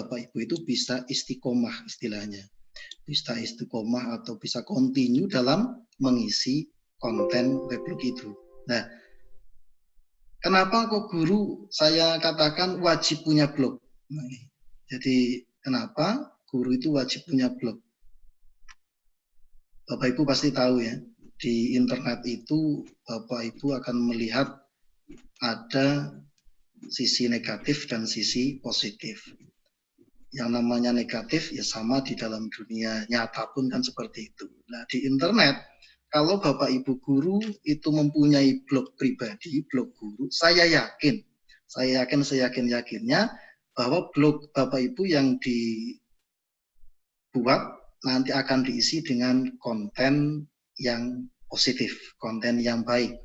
Bapak Ibu itu bisa istiqomah istilahnya. Bisa istiqomah atau bisa continue dalam mengisi konten weblog itu. Nah, kenapa kok guru saya katakan wajib punya blog? Nah, jadi kenapa guru itu wajib punya blog? Bapak Ibu pasti tahu ya, di internet itu Bapak Ibu akan melihat ada sisi negatif dan sisi positif. Yang namanya negatif ya sama di dalam dunia nyata pun kan seperti itu. Nah, di internet kalau Bapak Ibu guru itu mempunyai blog pribadi, blog guru, saya yakinnya bahwa blog Bapak Ibu yang dibuat nanti akan diisi dengan konten yang positif, konten yang baik.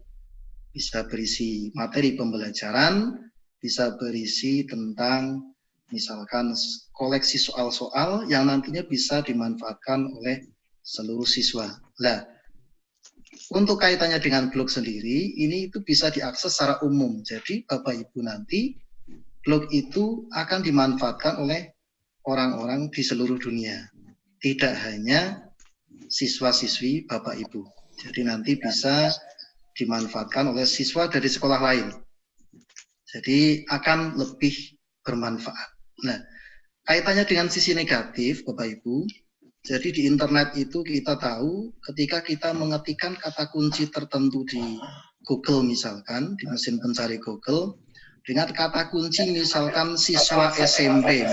Bisa berisi materi pembelajaran, bisa berisi tentang misalkan koleksi soal-soal yang nantinya bisa dimanfaatkan oleh seluruh siswa. Nah, untuk kaitannya dengan blog sendiri, ini itu bisa diakses secara umum. Jadi Bapak Ibu nanti blog itu akan dimanfaatkan oleh orang-orang di seluruh dunia. Tidak hanya siswa-siswi Bapak Ibu. Jadi nanti bisa dimanfaatkan oleh siswa dari sekolah lain. Jadi akan lebih bermanfaat. Nah, kaitannya dengan sisi negatif, Bapak Ibu, jadi di internet itu kita tahu ketika kita mengetikkan kata kunci tertentu di Google misalkan, di mesin pencari Google, dengan kata kunci misalkan siswa SMP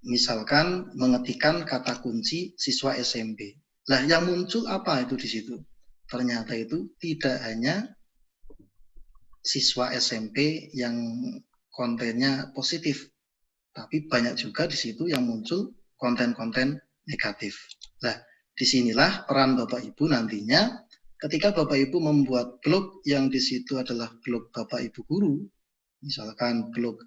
misalkan mengetikkan kata kunci siswa SMP. Nah, yang muncul apa itu di situ? Ternyata itu tidak hanya siswa SMP yang kontennya positif, tapi banyak juga di situ yang muncul konten-konten negatif. Nah, disinilah peran Bapak Ibu nantinya ketika Bapak Ibu membuat blog yang di situ adalah blog Bapak Ibu guru, misalkan blog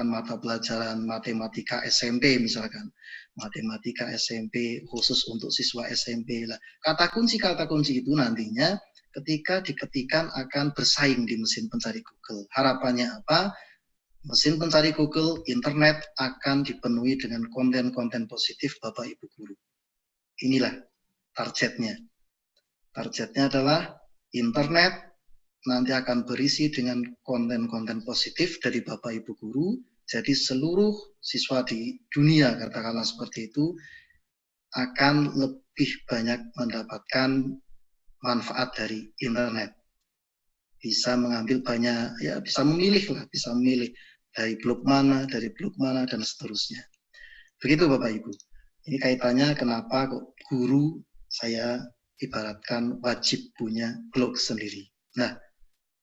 mata pelajaran matematika SMP misalkan, matematika SMP khusus untuk siswa SMP. Lah, kata kunci itu nantinya ketika diketikkan akan bersaing di mesin pencari Google. Harapannya apa? Mesin pencari Google, internet akan dipenuhi dengan konten-konten positif Bapak Ibu guru. Inilah targetnya. Targetnya adalah internet nanti akan berisi dengan konten-konten positif dari Bapak Ibu guru. Jadi seluruh siswa di dunia, katakanlah seperti itu, akan lebih banyak mendapatkan manfaat dari internet. Bisa mengambil banyak, ya bisa memilih dari blog mana, dan seterusnya. Begitu Bapak Ibu. Ini kaitannya kenapa kok guru saya ibaratkan wajib punya blog sendiri. Nah,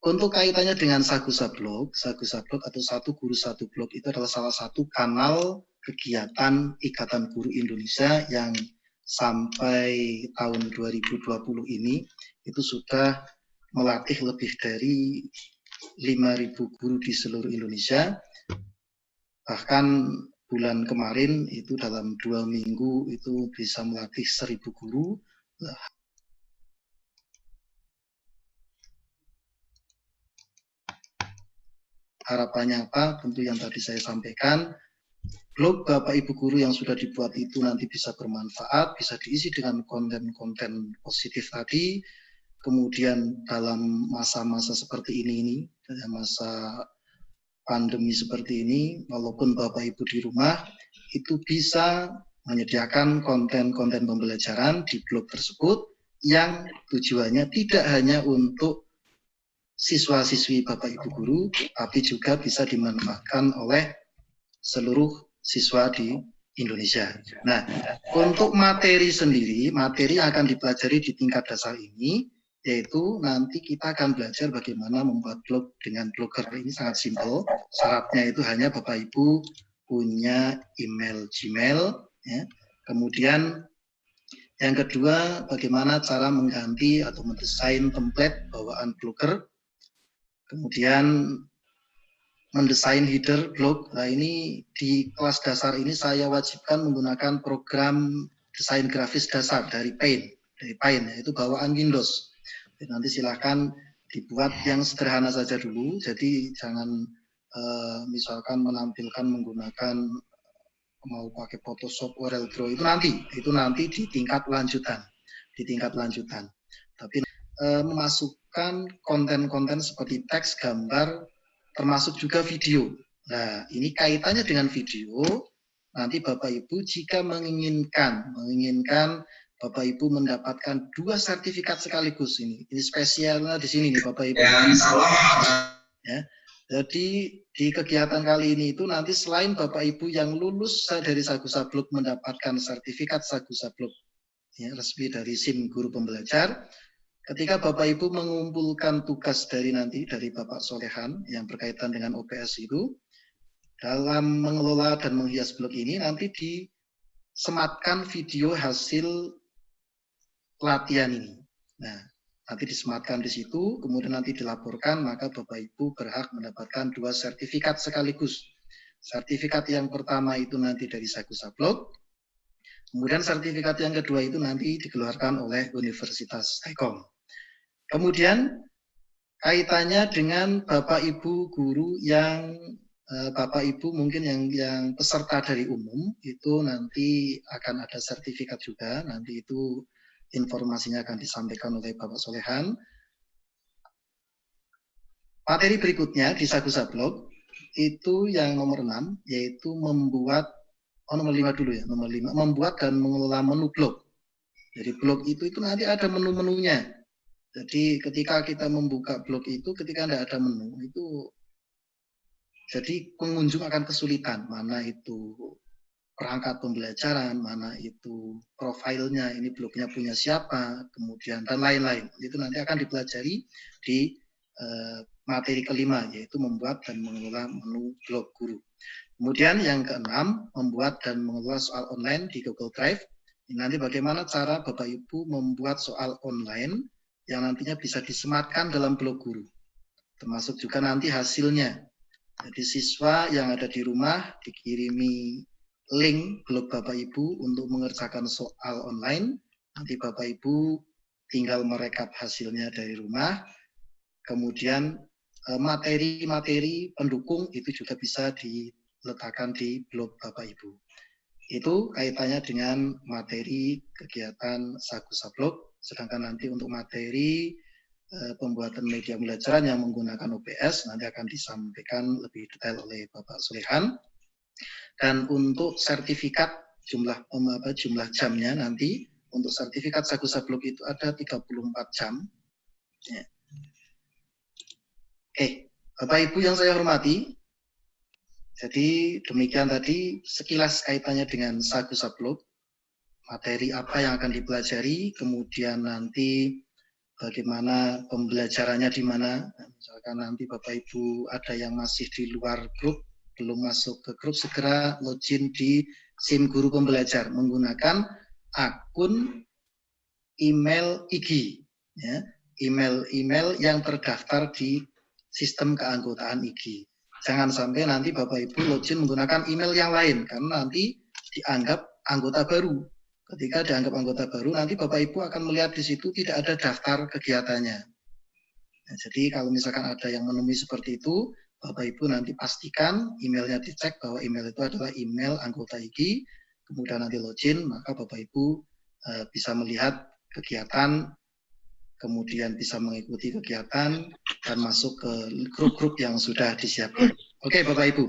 untuk kaitannya dengan Sagusa Blog atau Satu Guru Satu Blog itu adalah salah satu kanal kegiatan Ikatan Guru Indonesia yang sampai tahun 2020 ini itu sudah melatih lebih dari 5.000 guru di seluruh Indonesia. Bahkan bulan kemarin itu dalam 2 minggu itu bisa melatih 1.000 guru. Harapannya apa? Tentu yang tadi saya sampaikan, blog Bapak Ibu guru yang sudah dibuat itu nanti bisa bermanfaat, bisa diisi dengan konten-konten positif tadi. Kemudian dalam masa-masa seperti ini, dalam masa pandemi seperti ini, walaupun Bapak Ibu di rumah, itu bisa menyediakan konten-konten pembelajaran di blog tersebut yang tujuannya tidak hanya untuk siswa-siswi Bapak Ibu guru, tapi juga bisa dimanfaatkan oleh seluruh siswa di Indonesia. Nah, untuk materi sendiri, materi yang akan dipelajari di tingkat dasar ini, yaitu nanti kita akan belajar bagaimana membuat blog dengan Blogger. Ini sangat simpel. Syaratnya itu hanya Bapak Ibu punya email Gmail. Ya. Kemudian yang kedua, bagaimana cara mengganti atau mendesain template bawaan Blogger. Kemudian mendesain header blog. Nah, ini di kelas dasar ini saya wajibkan menggunakan program desain grafis dasar dari Paint, yaitu bawaan Windows. Jadi nanti silakan dibuat yang sederhana saja dulu. Jadi jangan misalkan menampilkan menggunakan mau pakai Photoshop, Corel Draw itu nanti di tingkat lanjutan, Tapi memasukkan konten-konten seperti teks, gambar, termasuk juga video. Nah, ini kaitannya dengan video. Nanti Bapak Ibu jika menginginkan Bapak Ibu mendapatkan 2 sertifikat sekaligus ini spesialnya di sini nih Bapak Ibu. Ya. Jadi di kegiatan kali ini itu nanti selain Bapak Ibu yang lulus dari Sagu Sabluk mendapatkan sertifikat Sagu Sabluk ya, resmi dari SIM Guru Pembelajar, ketika Bapak Ibu mengumpulkan tugas dari Bapak Solehan yang berkaitan dengan OPS itu, dalam mengelola dan menghias blog ini nanti disematkan video hasil pelatihan ini. Nah, nanti disematkan di situ, kemudian nanti dilaporkan, maka Bapak Ibu berhak mendapatkan 2 sertifikat sekaligus. Sertifikat yang pertama itu nanti dari Sagu Sabluk, kemudian sertifikat yang kedua itu nanti dikeluarkan oleh Universitas Telkom. Kemudian kaitannya dengan Bapak Ibu guru yang Bapak Ibu mungkin yang peserta dari umum itu nanti akan ada sertifikat juga, nanti itu informasinya akan disampaikan oleh Bapak Solehan. Materi berikutnya di Sagu Sabluk itu yang nomor 6 yaitu membuat nomor 5 dulu ya, nomor 5 membuat dan mengelola menu blog. Jadi blog itu nanti ada menu-menunya. Jadi ketika kita membuka blog itu ketika tidak ada menu itu jadi pengunjung akan kesulitan mana itu perangkat pembelajaran, mana itu profilnya, ini blognya punya siapa, kemudian dan lain-lain. Itu nanti akan dipelajari di materi kelima, yaitu membuat dan mengelola menu blog guru. Kemudian yang keenam, membuat dan mengelola soal online di Google Drive. Ini nanti bagaimana cara Bapak Ibu membuat soal online yang nantinya bisa disematkan dalam blog guru. Termasuk juga nanti hasilnya. Jadi siswa yang ada di rumah dikirimi link blog Bapak Ibu untuk mengerjakan soal online. Nanti Bapak Ibu tinggal merekap hasilnya dari rumah. Kemudian materi-materi pendukung itu juga bisa diletakkan di blog Bapak Ibu. Itu kaitannya dengan materi kegiatan Sagu Sabluk. Sedangkan nanti untuk materi pembuatan media pembelajaran yang menggunakan OPS nanti akan disampaikan lebih detail oleh Bapak Solehan. Dan untuk sertifikat jumlah jamnya nanti untuk sertifikat Sagu Sabluk itu ada 34 jam. Ya. Oke, Bapak Ibu yang saya hormati, jadi demikian tadi sekilas kaitannya dengan Sagu Sabluk, materi apa yang akan dipelajari, kemudian nanti bagaimana pembelajarannya di mana. Misalkan nanti Bapak Ibu ada yang masih di luar grup, belum masuk ke grup, segera login di SIM Guru Pembelajar menggunakan akun email IG, ya, email yang terdaftar di sistem keanggotaan IG. Jangan sampai nanti Bapak Ibu login menggunakan email yang lain karena nanti dianggap anggota baru. Ketika dianggap anggota baru, nanti Bapak Ibu akan melihat di situ tidak ada daftar kegiatannya. Nah, jadi kalau misalkan ada yang menemui seperti itu, Bapak Ibu nanti pastikan emailnya dicek bahwa email itu adalah email anggota IG, kemudian nanti login, maka Bapak Ibu bisa melihat kegiatan, kemudian bisa mengikuti kegiatan, dan masuk ke grup-grup yang sudah disiapkan. Oke Bapak Ibu,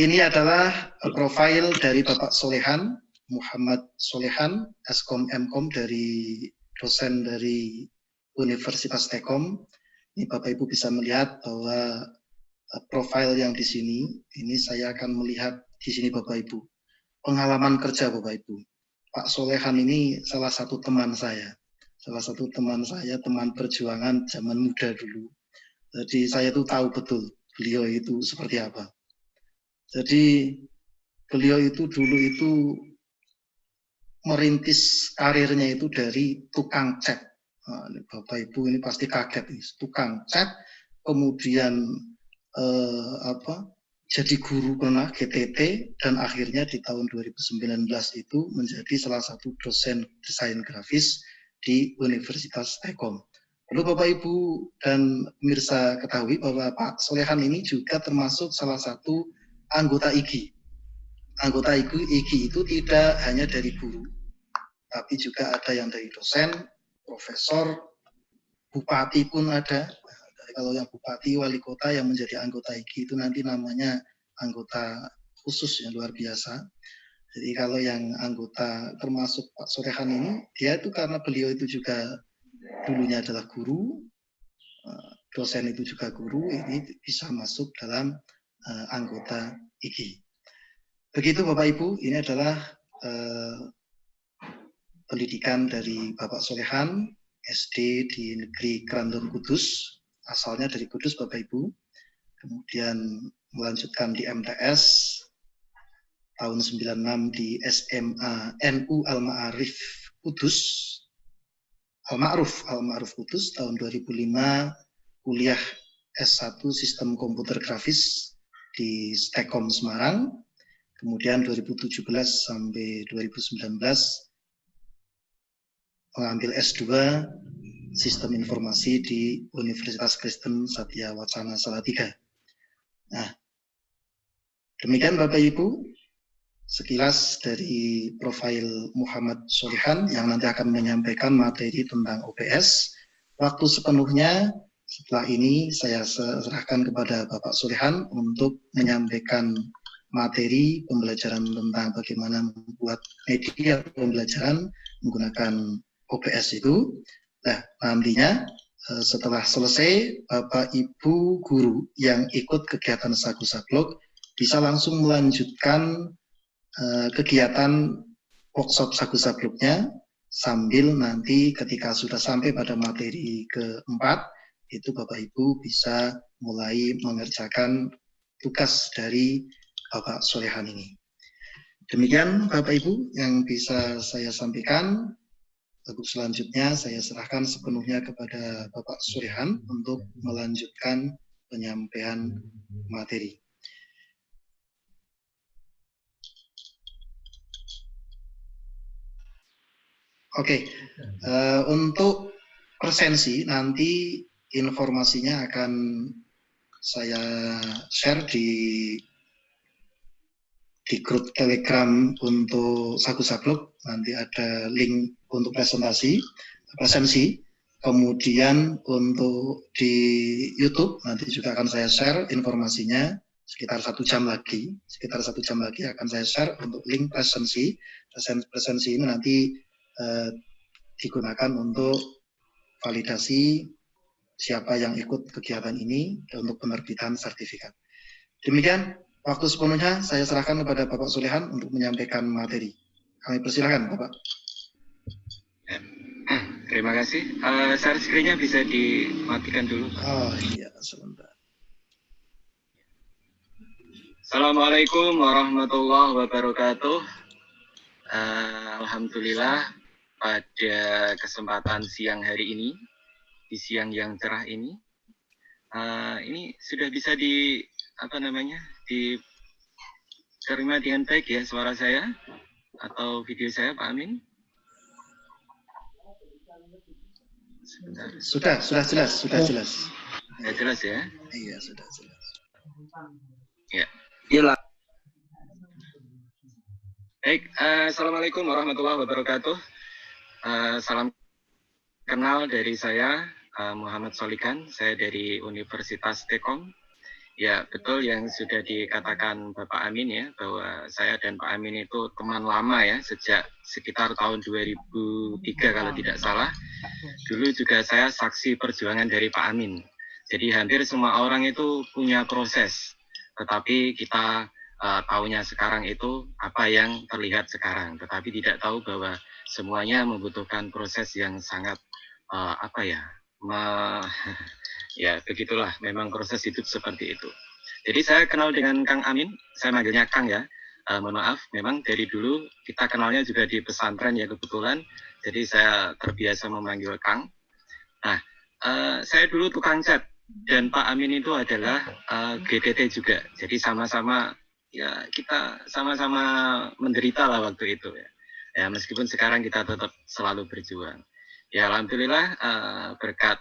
ini adalah profil dari Bapak Solehan, Muhammad Solehan, Eskom Mkom dari dosen dari Universitas Telkom. Ini Bapak Ibu bisa melihat bahwa profil yang di sini, ini saya akan melihat di sini Bapak Ibu. Pengalaman kerja Bapak Ibu. Pak Solehan ini salah satu teman saya. Teman perjuangan zaman muda dulu. Jadi saya tuh tahu betul beliau itu seperti apa. Jadi beliau itu dulu itu merintis karirnya itu dari tukang cat. Nah, Bapak Ibu ini pasti kaget nih, tukang cat, kemudian jadi guru pernah GTT dan akhirnya di tahun 2019 itu menjadi salah satu dosen desain grafis di Universitas Telkom. Perlu Bapak Ibu dan pemirsa ketahui bahwa Pak Solehan ini juga termasuk salah satu anggota IGI. Anggota IGI itu tidak hanya dari guru, tapi juga ada yang dari dosen, profesor, bupati pun ada. Kalau yang bupati, wali kota yang menjadi anggota IGI itu nanti namanya anggota khusus yang luar biasa. Jadi kalau yang anggota termasuk Pak Solehan ini, dia itu karena beliau itu juga dulunya adalah guru, dosen itu juga guru, ini bisa masuk dalam anggota IGI. Begitu Bapak Ibu, ini adalah pendidikan dari Bapak Solehan, SD di Negeri Krandon Kudus, asalnya dari Kudus Bapak Ibu, kemudian melanjutkan di MTS, tahun 96 di SMA NU Al-Ma'arif Kudus, Al-Ma'ruf Kudus, tahun 2005 kuliah S1 Sistem Komputer Grafis di Stekom Semarang, kemudian 2017 sampai 2019 mengambil S2 Sistem Informasi di Universitas Kristen Satya Wacana Salatiga. Nah, demikian Bapak Ibu, sekilas dari profil Muhammad Solehan yang nanti akan menyampaikan materi tentang OPS. Waktu sepenuhnya setelah ini saya serahkan kepada Bapak Solehan untuk menyampaikan materi pembelajaran tentang bagaimana membuat media pembelajaran menggunakan OPS itu. Nah, nantinya setelah selesai, Bapak Ibu guru yang ikut kegiatan Sagu Sablok bisa langsung melanjutkan kegiatan workshop Sagu Sabloknya sambil nanti ketika sudah sampai pada materi keempat, itu Bapak Ibu bisa mulai mengerjakan tugas dari Bapak Solehan ini. Demikian Bapak Ibu yang bisa saya sampaikan. Untuk selanjutnya saya serahkan sepenuhnya kepada Bapak Solehan untuk melanjutkan penyampaian materi. Oke, untuk presensi nanti informasinya akan saya share di grup Telegram untuk Sagu Sablok. Nanti ada link untuk presensi. Kemudian untuk di YouTube nanti juga akan saya share informasinya sekitar 1 jam lagi. Sekitar 1 jam lagi akan saya share untuk link presensi. Presensi ini nanti digunakan untuk validasi siapa yang ikut kegiatan ini untuk penerbitan sertifikat. Demikian, waktu sepenuhnya saya serahkan kepada Bapak Solehan untuk menyampaikan materi. Kami persilakan, Bapak. Terima kasih. Share screen-nya bisa dimatikan dulu. Oh iya, sebentar. Assalamualaikum warahmatullahi wabarakatuh. Alhamdulillah pada kesempatan siang hari ini, di siang yang cerah ini sudah bisa diterima dengan baik ya suara saya atau video saya, Pak Amin? Sebentar. Sudah jelas. Sudah jelas ya? Iya, sudah jelas. Ya. Iyalah. Baik, Assalamualaikum warahmatullahi wabarakatuh. Salam kenal dari saya, Muhammad Solehan. Saya dari Universitas Stekom. Ya, betul yang sudah dikatakan Bapak Amin ya, bahwa saya dan Pak Amin itu teman lama ya, sejak sekitar tahun 2003 kalau tidak salah. Dulu juga saya saksi perjuangan dari Pak Amin. Jadi hampir semua orang itu punya proses, tetapi kita tahunya sekarang itu apa yang terlihat sekarang, tetapi tidak tahu bahwa semuanya membutuhkan proses yang sangat ya begitulah, memang proses hidup seperti itu. Jadi saya kenal dengan Kang Amin, saya manggilnya Kang ya, mohon maaf, memang dari dulu kita kenalnya juga di pesantren ya kebetulan, jadi saya terbiasa memanggil Kang. Nah, saya dulu tukang cat dan Pak Amin itu adalah GTT juga, jadi sama-sama ya kita sama-sama menderita lah waktu itu ya. Ya meskipun sekarang kita tetap selalu berjuang. Ya alhamdulillah berkat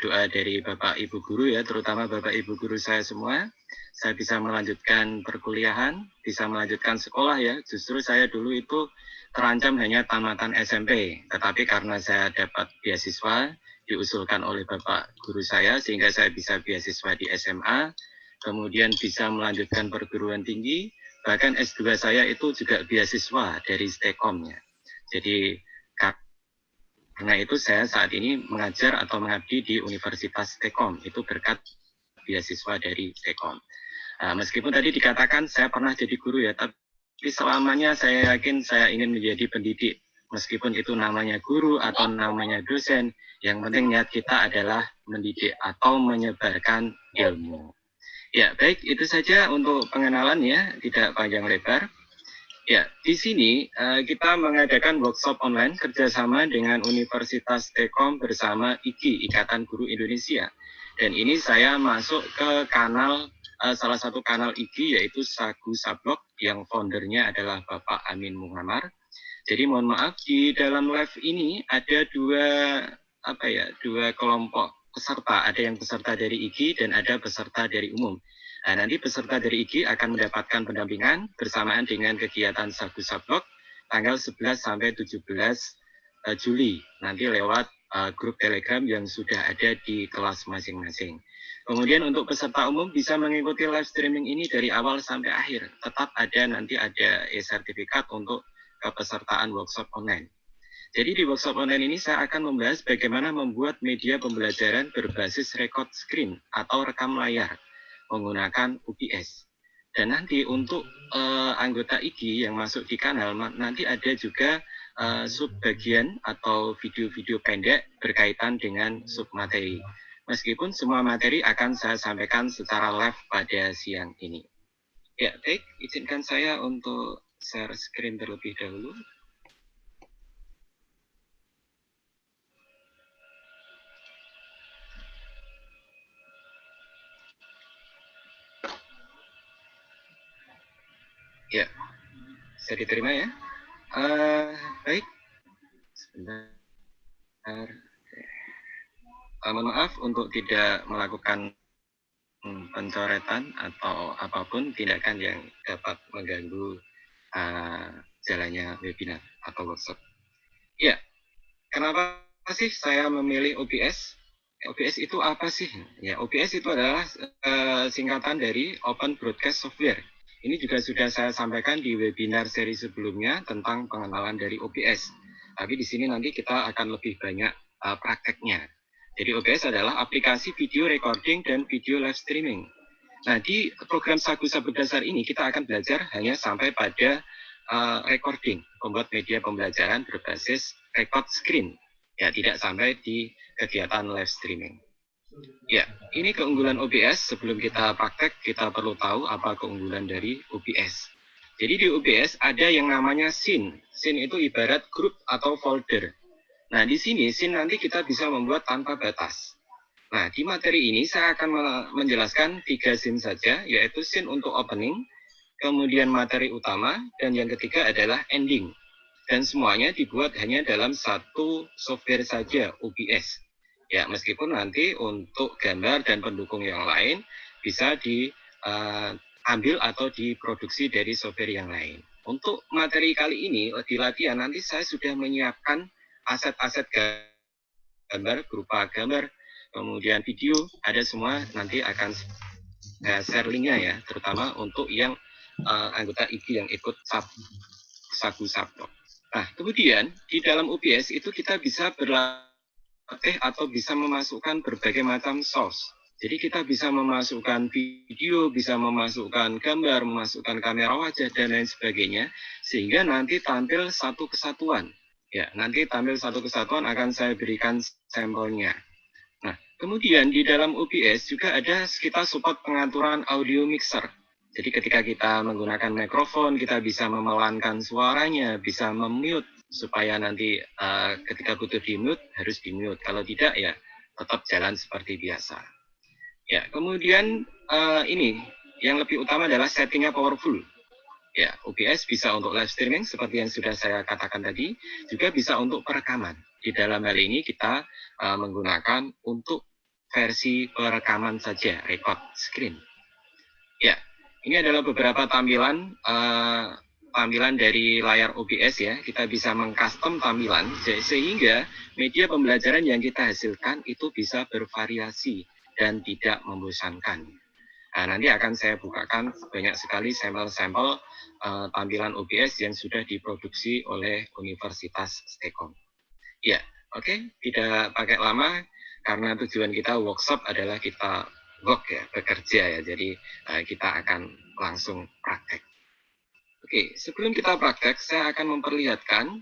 doa dari Bapak Ibu guru ya, terutama Bapak Ibu guru saya semua. Saya bisa melanjutkan perkuliahan, bisa melanjutkan sekolah ya. Justru saya dulu itu terancam hanya tamatan SMP, tetapi karena saya dapat beasiswa diusulkan oleh Bapak guru saya, sehingga saya bisa beasiswa di SMA, kemudian bisa melanjutkan perguruan tinggi, bahkan S2 saya itu juga beasiswa dari STEKOM ya. Jadi karena itu saya saat ini mengajar atau mengabdi di Universitas STEKOM, itu berkat beasiswa dari STEKOM. Meskipun tadi dikatakan saya pernah jadi guru ya, tapi selamanya saya yakin saya ingin menjadi pendidik. Meskipun itu namanya guru atau namanya dosen, yang penting niat kita adalah mendidik atau menyebarkan ilmu. Ya, baik, itu saja untuk pengenalan ya, tidak panjang lebar. Ya, di sini kita mengadakan workshop online kerjasama dengan Universitas STEKOM bersama IGI, Ikatan Guru Indonesia. Dan ini saya masuk ke kanal, salah satu kanal IGI yaitu Sagu Sablok yang foundernya adalah Bapak Amin Muhammad. Jadi mohon maaf, di dalam live ini ada dua kelompok peserta. Ada yang peserta dari IGI dan ada peserta dari umum. Nah, nanti peserta dari IGI akan mendapatkan pendampingan bersamaan dengan kegiatan Sagu Sablok tanggal 11 sampai 17 Juli. Nanti lewat grup Telegram yang sudah ada di kelas masing-masing. Kemudian untuk peserta umum bisa mengikuti live streaming ini dari awal sampai akhir. Tetap nanti ada e-sertifikat untuk kepesertaan workshop online. Jadi di workshop online ini saya akan membahas bagaimana membuat media pembelajaran berbasis record screen atau rekam layar menggunakan OBS. Dan nanti untuk anggota IGI yang masuk di kanal, nanti ada juga subbagian atau video-video pendek berkaitan dengan submateri. Meskipun semua materi akan saya sampaikan secara live pada siang ini. Ya, baik, izinkan saya untuk share screen terlebih dahulu. Ya, bisa diterima ya. Baik, sebentar. Mohon maaf untuk tidak melakukan pencoretan atau apapun tindakan yang dapat mengganggu jalannya webinar atau workshop. Ya, kenapa sih saya memilih OBS? OBS itu apa sih? Ya, OBS itu adalah singkatan dari Open Broadcast Software. Ini juga sudah saya sampaikan di webinar seri sebelumnya tentang pengenalan dari OBS. Tapi di sini nanti kita akan lebih banyak prakteknya. Jadi OBS adalah aplikasi video recording dan video live streaming. Nah, di program Sagu Sablok Dasar ini kita akan belajar hanya sampai pada recording, membuat media pembelajaran berbasis record screen. Ya, tidak sampai di kegiatan live streaming. Ya, ini keunggulan OBS. Sebelum kita praktek, kita perlu tahu apa keunggulan dari OBS. Jadi di OBS ada yang namanya scene. Scene itu ibarat grup atau folder. Nah, di sini scene nanti kita bisa membuat tanpa batas. Nah, di materi ini saya akan menjelaskan 3 scene saja, yaitu scene untuk opening, kemudian materi utama, dan yang ketiga adalah ending. Dan semuanya dibuat hanya dalam satu software saja, OBS. Ya, meskipun nanti untuk gambar dan pendukung yang lain bisa diambil atau diproduksi dari software yang lain. Untuk materi kali ini, di latihan nanti saya sudah menyiapkan aset-aset gambar, berupa gambar, kemudian video, ada semua, nanti akan saya share linknya ya, terutama untuk yang anggota IGI yang ikut Sagu Sablok. Nah, kemudian di dalam OBS itu kita bisa berlatih atau bisa memasukkan berbagai macam source. Jadi kita bisa memasukkan video, bisa memasukkan gambar, memasukkan kamera wajah, dan lain sebagainya, sehingga nanti tampil satu kesatuan. Ya, nanti tampil satu kesatuan akan saya berikan sampelnya. Nah, kemudian di dalam OBS juga ada kita support pengaturan audio mixer. Jadi ketika kita menggunakan mikrofon, kita bisa memelankan suaranya, bisa memute, supaya nanti ketika butuh di-mute, harus di-mute. Kalau tidak, ya tetap jalan seperti biasa. Ya, kemudian ini, yang lebih utama adalah settingnya powerful. Ya, OBS bisa untuk live streaming, seperti yang sudah saya katakan tadi, juga bisa untuk perekaman. di dalam hal ini kita menggunakan untuk versi perekaman saja, record screen. Ya, ini adalah beberapa tampilan dari layar OBS ya. Kita bisa mengcustom tampilan sehingga media pembelajaran yang kita hasilkan itu bisa bervariasi dan tidak membosankan. Nah, nanti akan saya bukakan banyak sekali sampel-sampel tampilan OBS yang sudah diproduksi oleh Universitas Stekom. Ya, oke, tidak pakai lama karena tujuan kita workshop adalah kita work ya, bekerja ya. Jadi kita akan langsung praktek. Oke, sebelum kita praktek, saya akan memperlihatkan